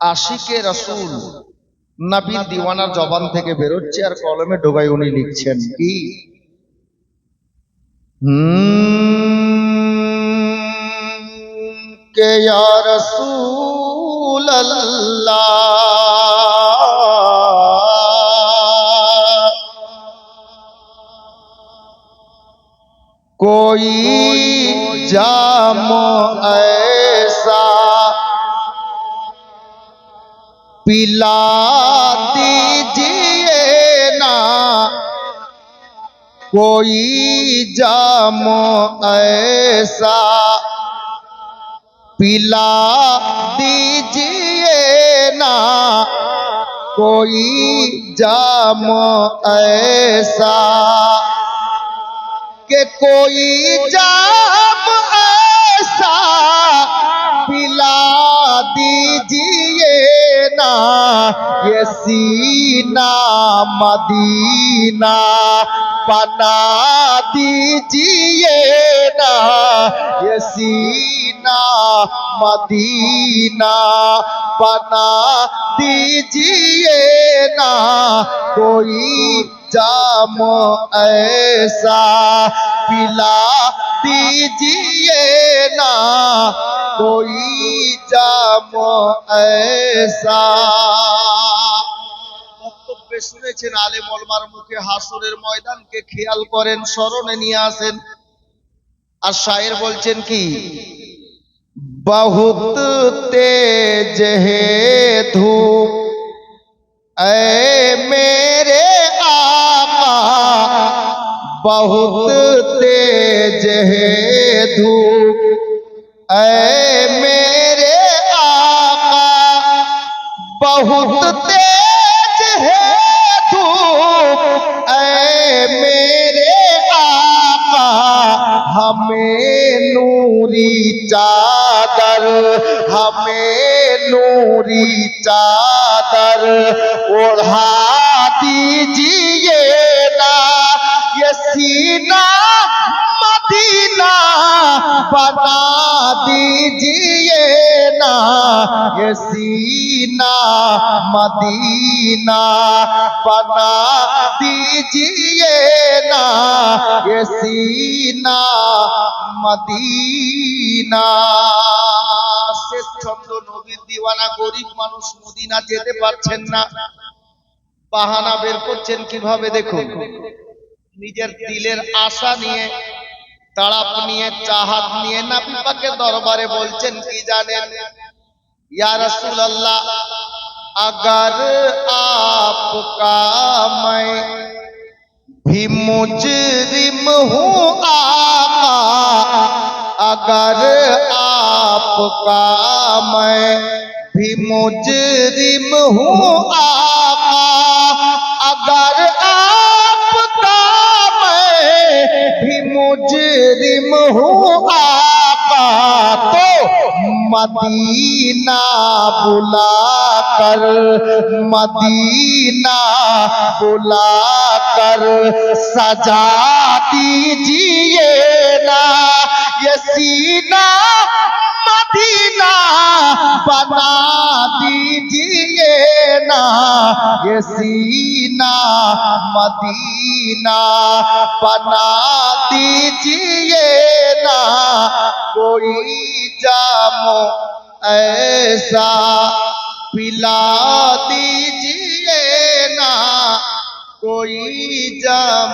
আশিকে রাসূল নবীর দিওয়ানার জবান থেকে বেরোচ্ছে আর কলমে ডোগায় উনি লিখছেন কি কে ইয়া রাসূল আল্লাহ कोई जाम ऐसा पिला दीजिए ना कोई जाम ऐसा पिला दीजिए ना कोई जाम ऐसा कि कोई जाम ऐसा पिला दीजिए ना ये सीना मदीना बना दीजिए ना ये सीना मदीना बना दीजिए ना कोई जाम ऐसा पिला दीजिए ना कोई जाम ऐसा বক্তব্যে শুনেছেন আলেম ওলামার মুখে হাসরের ময়দানকে খেয়াল করেন স্মরণে নিয়ে আসেন আর শায়ের বলছেন কি बहुत तेज है धूप ऐ मेरे आका बहुत तेज है धूप ऐ मेरे आका बहुत तेज है धूप ऐ मेरे आका हमें नूरी चादर हमें नूरी चादर ओढ़ा दीजिए ना ये सीना मदीना बना दीजिए ना ये सीना मदीना बना दीजिए ना ये सीना मदीना শেষ ছন্দ নবীর দিওয়ানা গরিব মানুষ মদিনা যেতে পারছেন না বাহানা বের করছেন কিভাবে দেখুন নিজের দিলের আশা নিয়ে তাড়াপ নিয়ে চাহাত নিয়ে নবী পাকের দরবারে বলছেন কি জানেন ইয়া রাসূলুল্লাহ अगर आपका मैं भी मुजरिम हूँ आका अगर आपका मैं भी मुजरिम हूँ आका अगर आपका मैं भी मुजरिम हूँ आका तो मदीना बुला कर मदीना बुला कर सजा दीजिए ना ये सीना मदीना बना दीजिए ना ये सीना मदीना बना दीजिए ना कोई जाम ऐसा पिला दीजिए ना कोई जाम